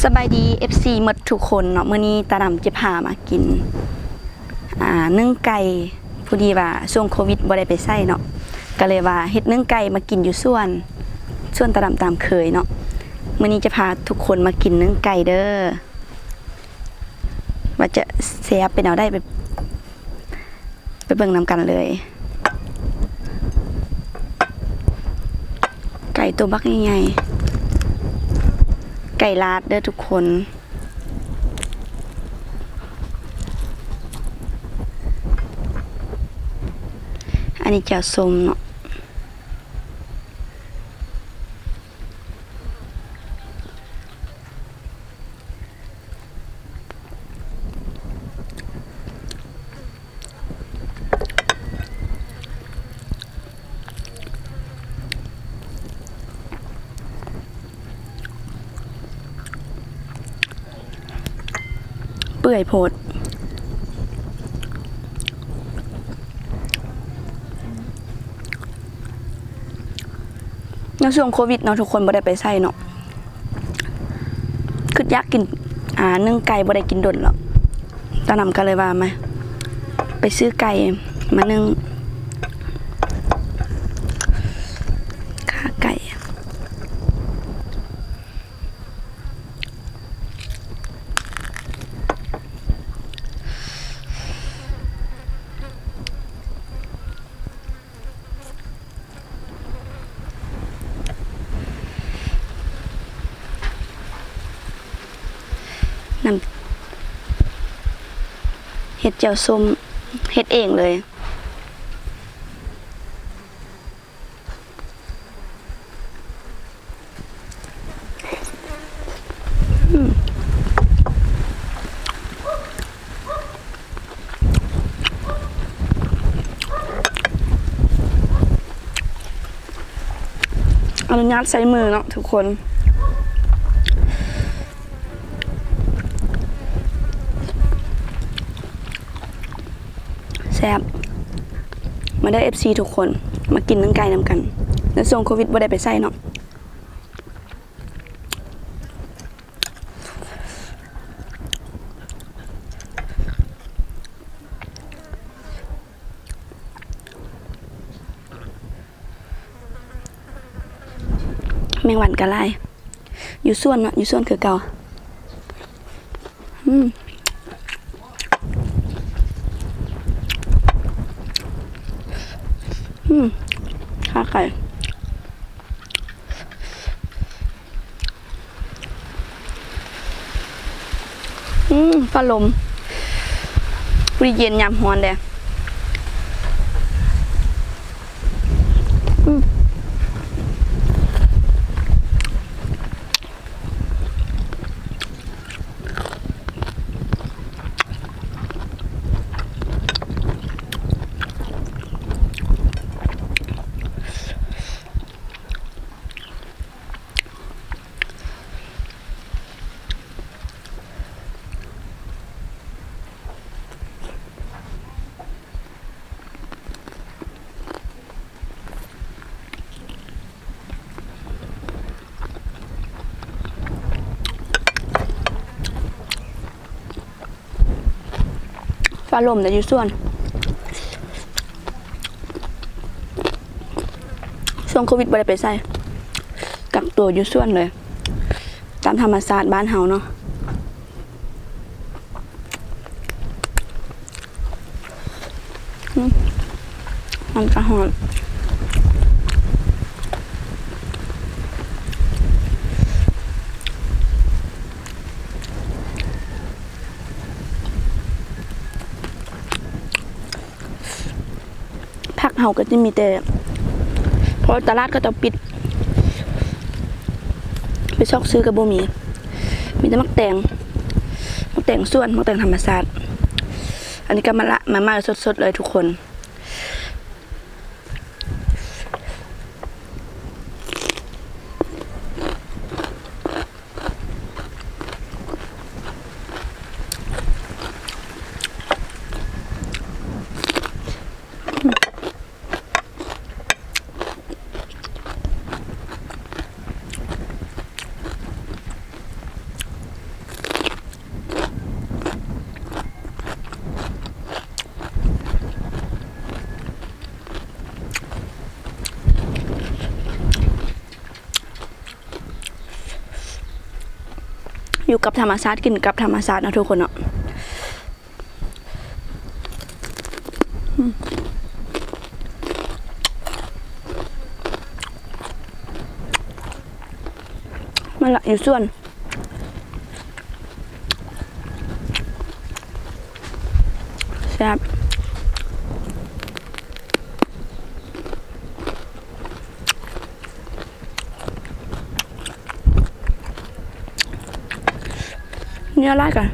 สบายดี FC หมดทุกคนเนาะมื้อนี้ตาดำจะพามากินนึ่งไก่พอดีว่าช่วงโควิดบ่ได้ไปไสเนาะก็เลยว่าเฮ็ดนึ่งไก่มากินอยู่ส่วนตาดำตามเคยเนาะมื้อนี้จะพาทุกคนมากินนึ่งไก่เด้อว่าจะแซ่บเป็นเอาได้ไปเบิ่งนำกันเลยไก่ตัวบักใหญ่ๆไก่ลาดเด้อทุกคนอันนี้แจ่วส้มเนาะเปื่อยโพดในช่วงโควิดเนาะทุกคนบ่ได้ไปไสเนาะคืออยากกินนึ่งไก่บ่ได้กินดนหรอกตานำก็เลยว่ามาไปซื้อไก่มานึ่งขาไก่น้ำเห็ดเจียวส้มเห็ดเองเลยอนุญาตใช้มือเนาะทุกคนแซ่บมาได้ FC ทุกคนมากินนึ่งไก่นำกันแล้วช่วงโควิดบ่ได้ไปไสเนาะแมงวันกะไลอยู่ส่วนเนาะอยู่ส่วนคือเก่าขาไก่ฟ้าลมปรีเย็นยามฮ้อนเด้ฟ้าลมแต่อยู่ส่วนช่วงโควิดบ่ได้ไปไสกักตัวอยู่ส่วนเลยตามธรรมชาติบ้านเฮาเนาะมันจะหอมผักเฮาก็จะมีแต่เพราะตลาดก็จะปิดไปซอกซื้อกับบ่มีแต่มักแตงส่วนมักแตงธรรมชาติอันนี้ก็มาสดๆเลยทุกคน อยู่กับธรรมชาติกินกับธรรมชาตินะทุกคนเนาะมันละอยู่ส่วนแซ่บเนื้อลายกัน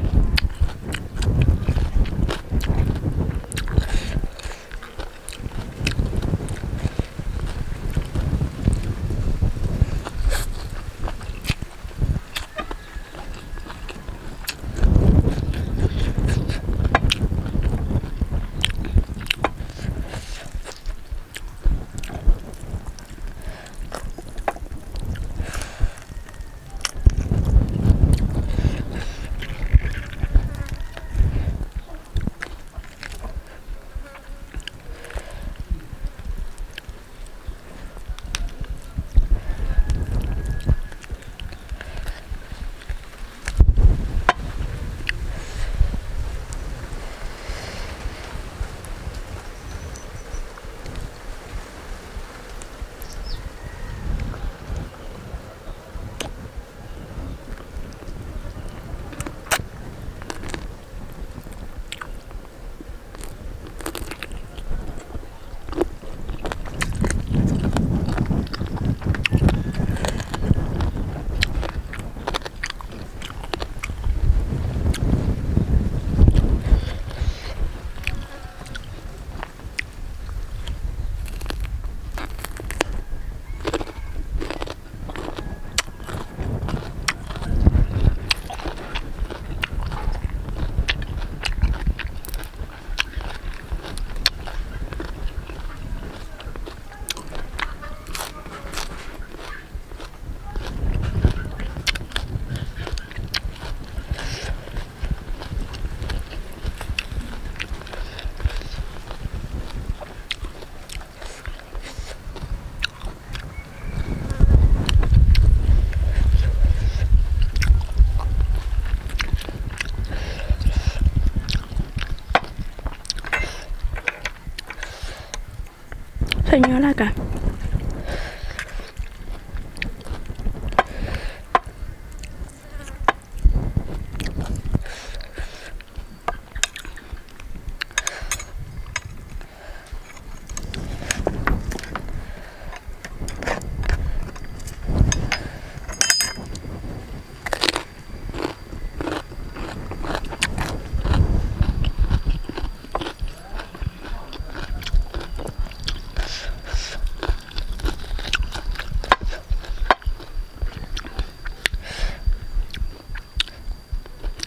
ใส่เนื้อลายกัน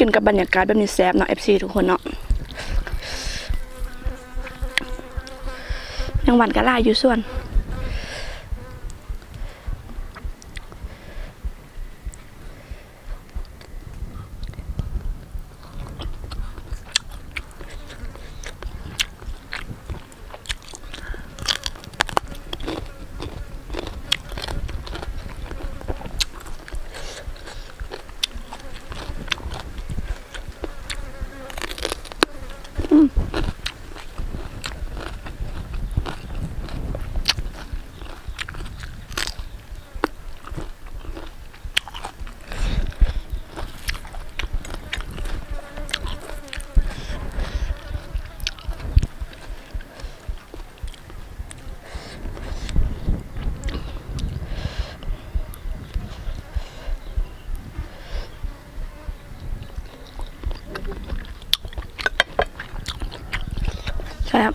กินกับบรรยากาศแบบนี้แซ่บเนาะ FC ทุกคนเนาะยังหวานกะลาอยู่ส่วนแซ่บ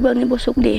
เบิ่งนี่บ่สุกดี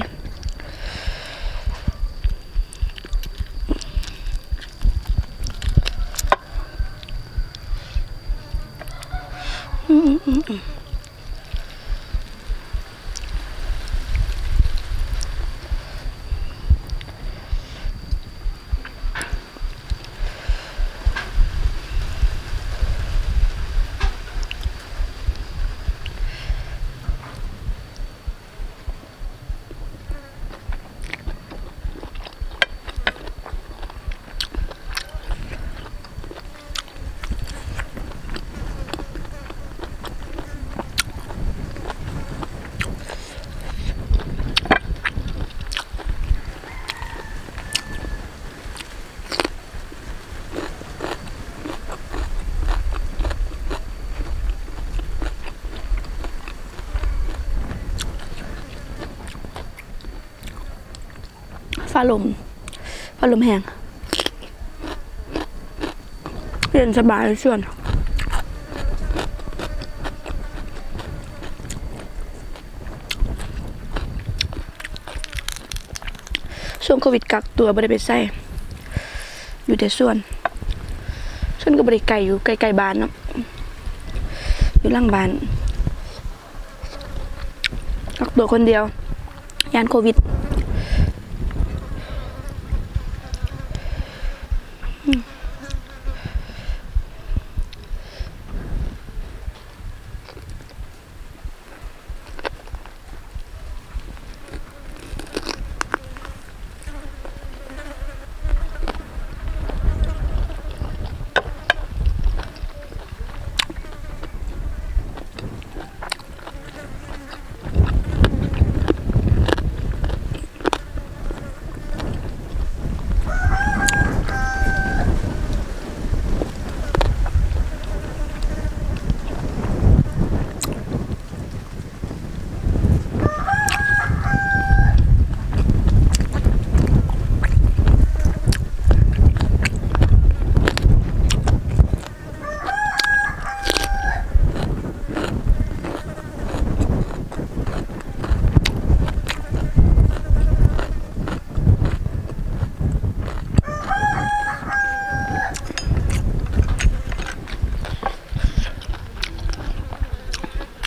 ฟ้าลมแห้งเย็นสบายส่วนช่วงโควิดกักตัวไม่ได้ไปใส่อยู่แต่ส่วนก็บริไกลอยู่ใกล้ๆบ้านเนาะอยู่หลังบ้านกักตัวคนเดียวยานโควิด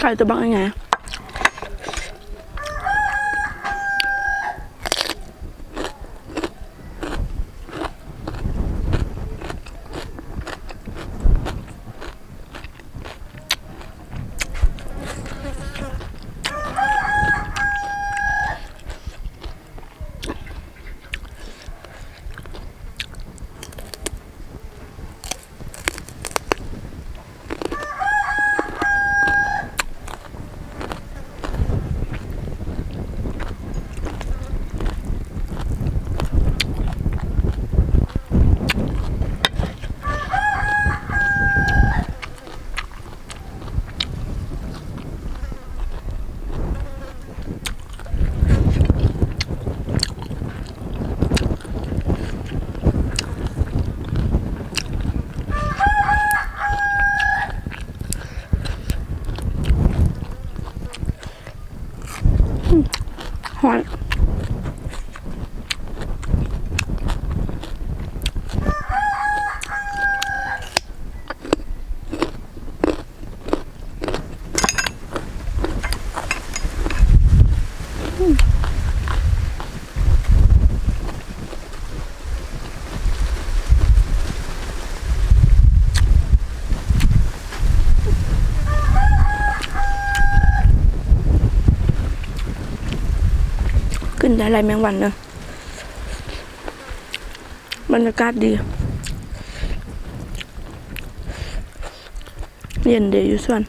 ไก่ตัวบังยังไงหอยขึ้นได้ไรแมงวันเนอะบรรยากาศดีเย็นดีอยู่ส่วน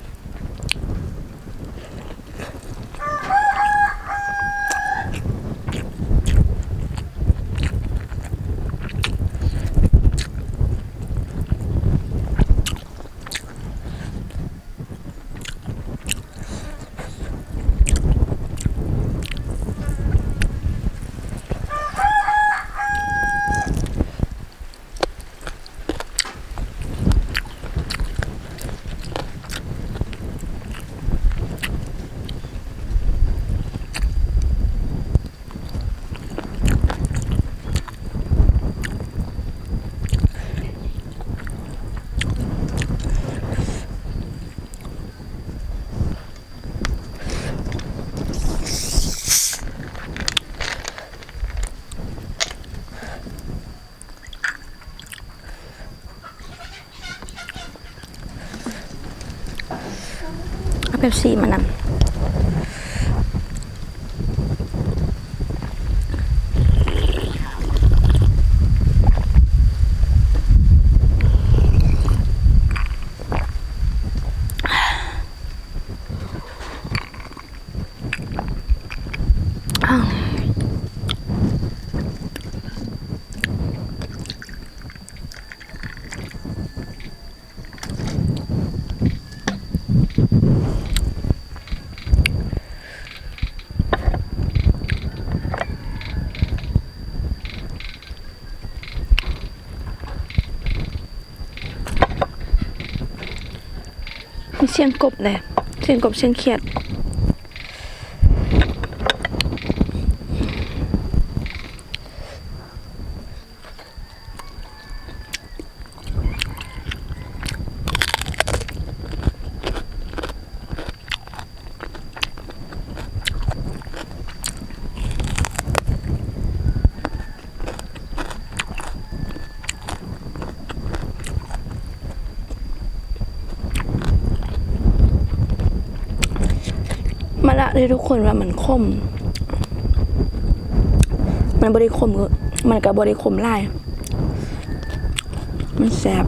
ป๊ปซี่มานำมีเสียงกบเลยเสียงกบเสียงเขียดมาละเลยทุกคนว่ามันคมมันบริคมก็มันกับบริคมไล่มันแสบ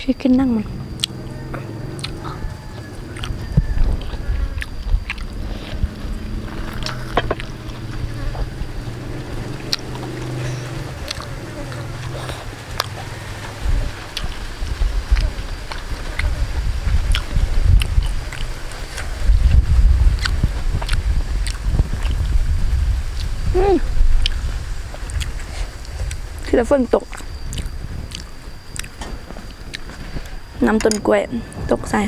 พี่กินนั่งมันคือฝนตกน้ำต้นกล้วยตกใส่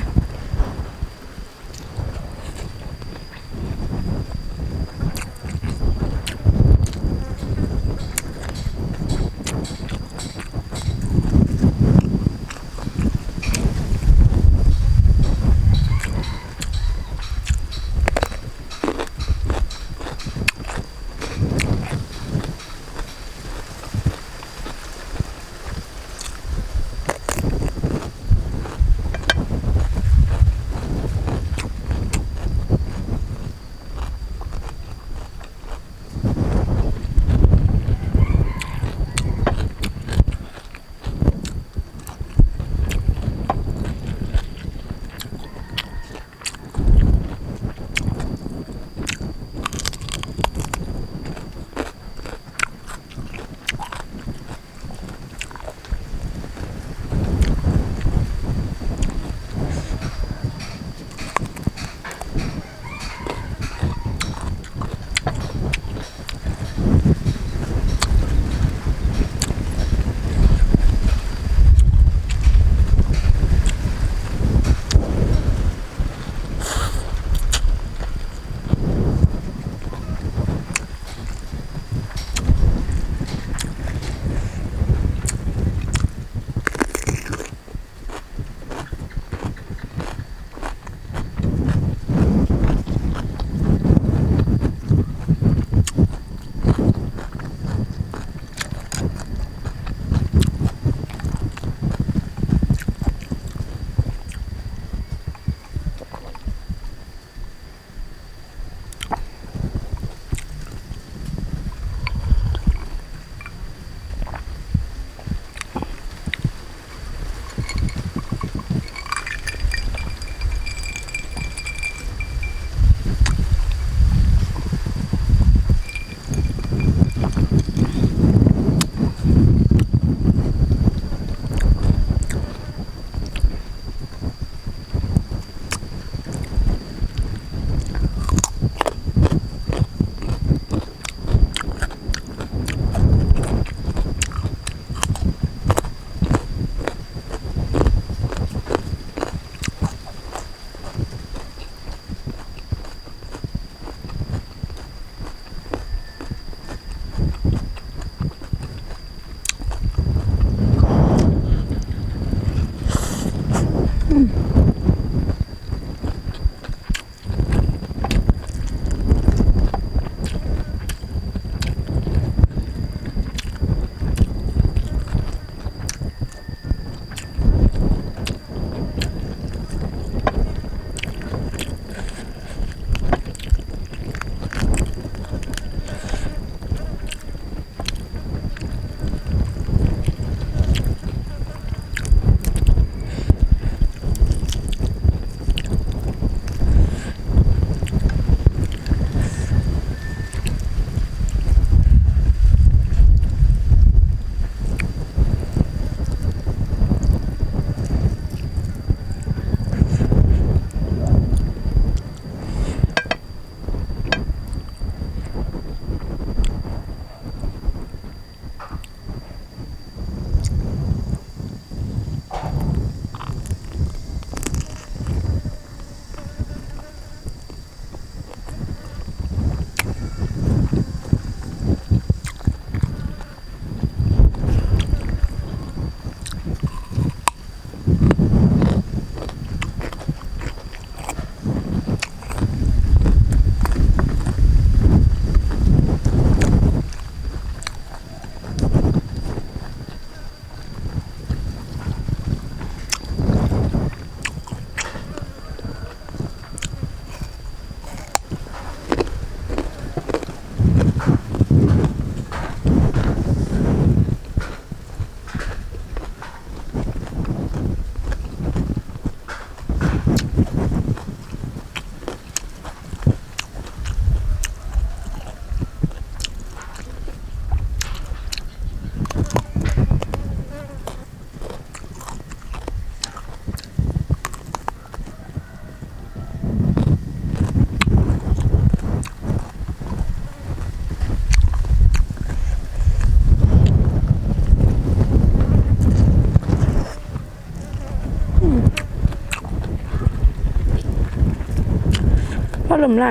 ลมล่า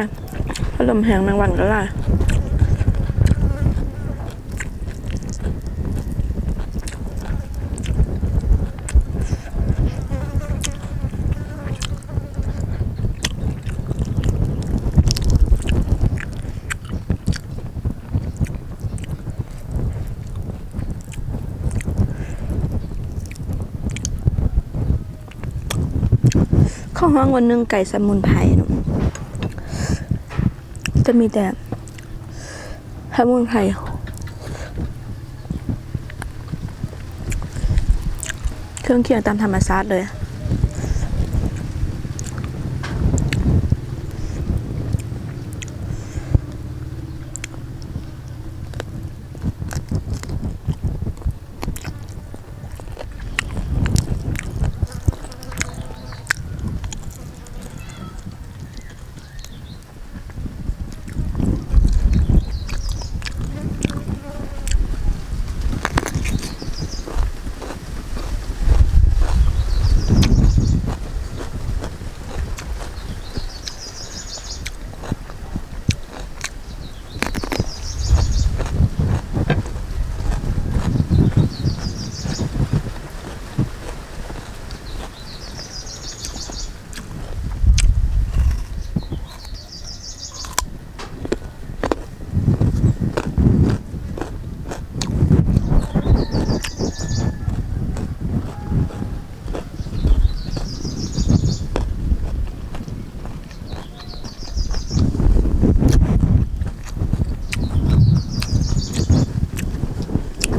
พัดลมแห้งแมงวันก็ล่าข้าวห้องวันหนึ่งไก่สมุนไพรเนาะจะมีแต่สมุนไพรเครื่องเคียงตามธรรมชาติเลย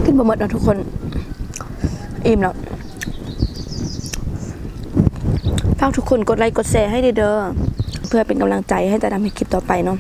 กินบะหมดแล้วทุกคนอิ่มแล้วฝากทุกคนกดไลค์กดแชร์ให้เด้อเพื่อเป็นกำลังใจให้จะทำให้คลิปต่อไปเนาะ